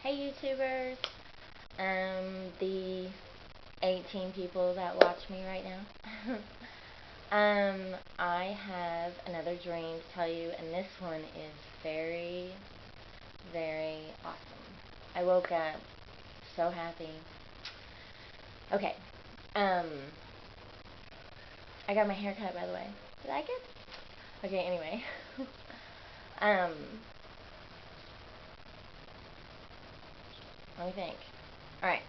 Hey YouTubers, the 18 people that watch me right now. I have another dream to tell you, and this one is very, very awesome. I woke up so happy. Okay, I got my hair cut, by the way. You like it? Okay, anyway. um, Let me think. Alright.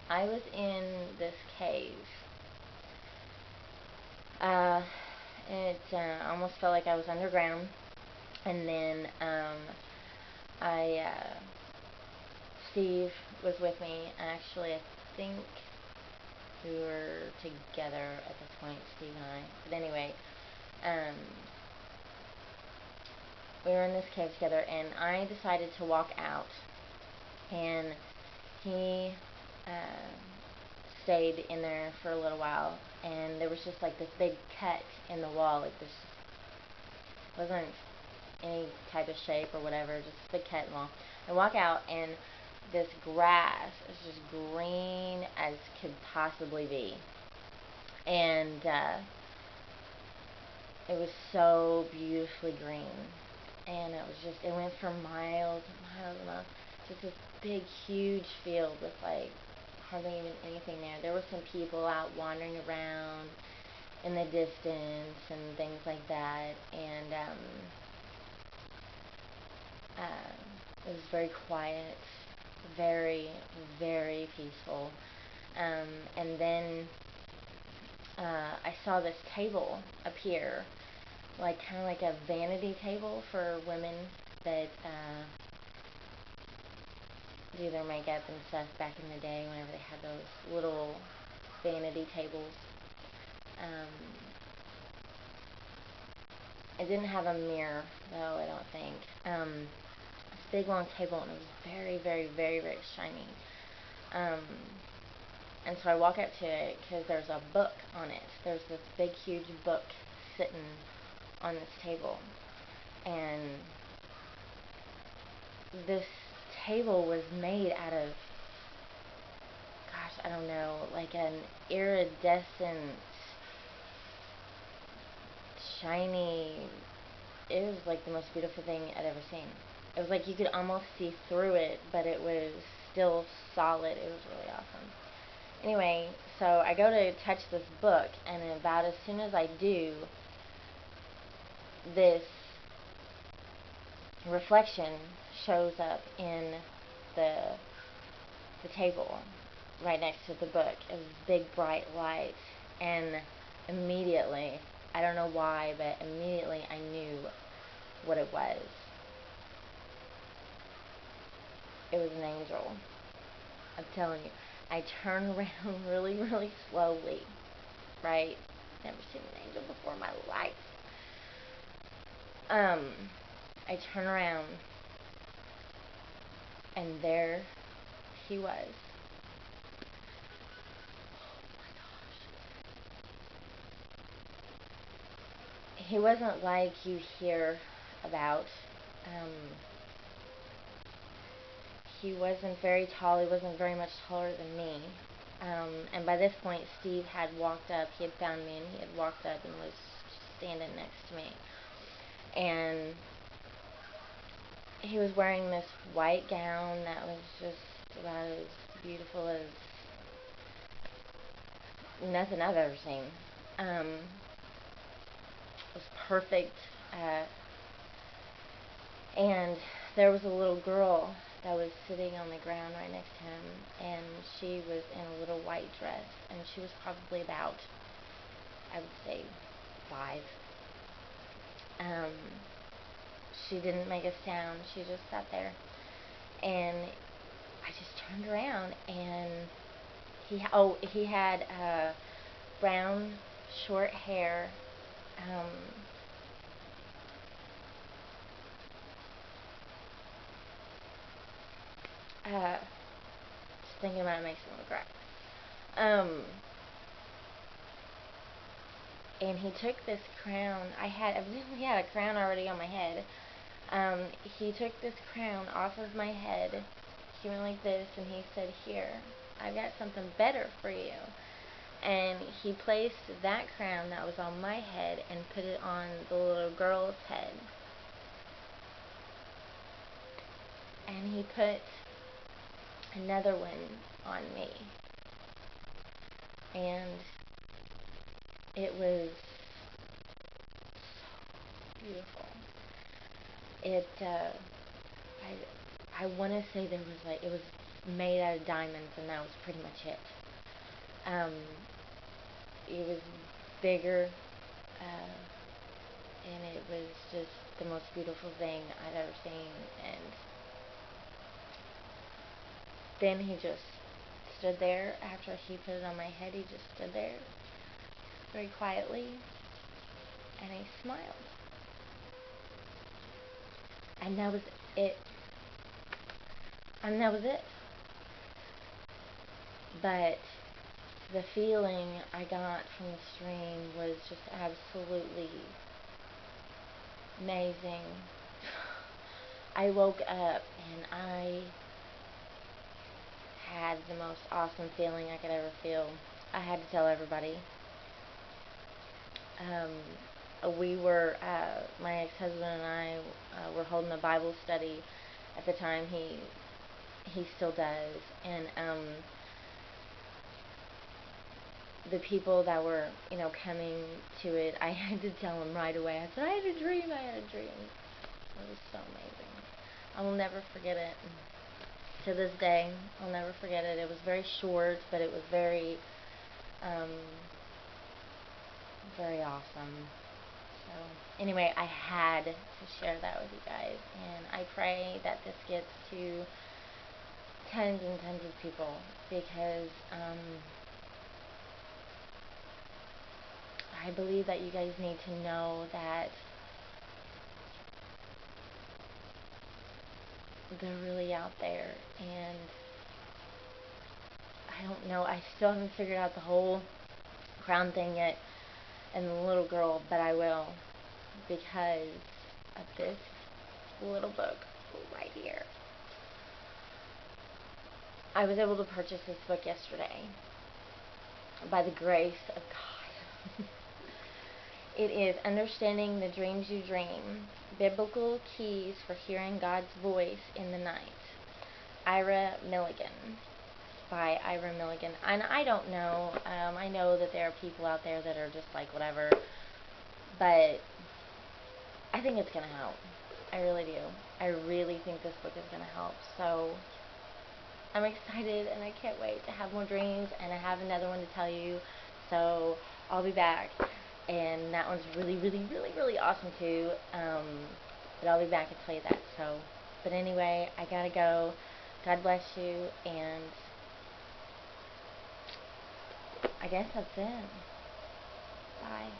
I was in this cave. Uh, it almost felt like I was underground. And then Steve was with me. Actually, I think we were together at this point, Steve and I. But anyway, we were in this cave together, and I decided to walk out. And he stayed in there for a little while, and there was just like this big cut in the wall. Like this wasn't any type of shape or whatever, just a big cut in the wall. I walk out, and this grass is just green as could possibly be, and it was so beautifully green, and it went for miles and miles and miles. Just this big, huge field with like hardly even anything there. There were some people out wandering around in the distance and things like that, and it was very quiet, very, very peaceful. And then I saw this table appear, like kind of like a vanity table for women that do their makeup and stuff back in the day whenever they had those little vanity tables. It didn't have a mirror though, I don't think. This big long table, and it was very, very, very, very shiny. And so I walk up to it because there's a book on it. There's this big, huge book sitting on this table. And this table was made out of, gosh, I don't know, like an iridescent, shiny, it was like the most beautiful thing I'd ever seen. It was like you could almost see through it, but it was still solid. It was really awesome. Anyway, so I go to touch this book, and about as soon as I do, this reflection shows up in the table right next to the book. It was big bright light, and immediately, I don't know why, but immediately I knew what it was. It was an angel. I'm telling you. I turned around really, really slowly, right? Never seen an angel before in my life. I turn around, and there he was. Oh my gosh. He wasn't like you hear about. He wasn't very tall. He wasn't very much taller than me. And by this point, Steve had walked up. He had found me, and he had walked up and was standing next to me. And he was wearing this white gown that was just about as beautiful as nothing I've ever seen. It was perfect. And there was a little girl that was sitting on the ground right next to him, and she was in a little white dress, and she was probably about, I would say, 5. She didn't make a sound. She just sat there, and I just turned around, and he had brown short hair. Just thinking about it makes me want to cry. And he took this crown. I evidently had a crown already on my head. He took this crown off of my head. He went like this, and he said, "Here, I've got something better for you." And he placed that crown that was on my head and put it on the little girl's head. And he put another one on me. And it was so beautiful. I want to say there was it was made out of diamonds, and that was pretty much it. Um, it was bigger, and it was just the most beautiful thing I'd ever seen. And then he just stood there after he put it on my head. He just stood there very quietly, and he smiled. And that was it. And that was it. But the feeling I got from the stream was just absolutely amazing. I woke up and I had the most awesome feeling I could ever feel. I had to tell everybody. My ex-husband and I were holding a Bible study at the time. He still does, and the people that were, coming to it, I had to tell them right away. I said, I had a dream. It was so amazing. I will never forget it. To this day, I'll never forget it. It was very short, but it was very, very awesome. So, anyway, I had to share that with you guys, and I pray that this gets to tons and tons of people, because I believe that you guys need to know that they're really out there. And I don't know, I still haven't figured out the whole crown thing yet and the little girl, but I will, because of this little book right here. I was able to purchase this book yesterday by the grace of God. It is Understanding the Dreams You Dream, Biblical Keys for Hearing God's Voice in the Night. Ira Milligan. By Ira Milligan. And I don't know. I know that there are people out there that are just like, whatever. But I think it's going to help. I really do. I really think this book is going to help. So I'm excited, and I can't wait to have more dreams, and I have another one to tell you. So I'll be back. And that one's really, really, really, really awesome too. But I'll be back and tell you that. So, but anyway, I gotta go. God bless you, and I guess that's it. Bye.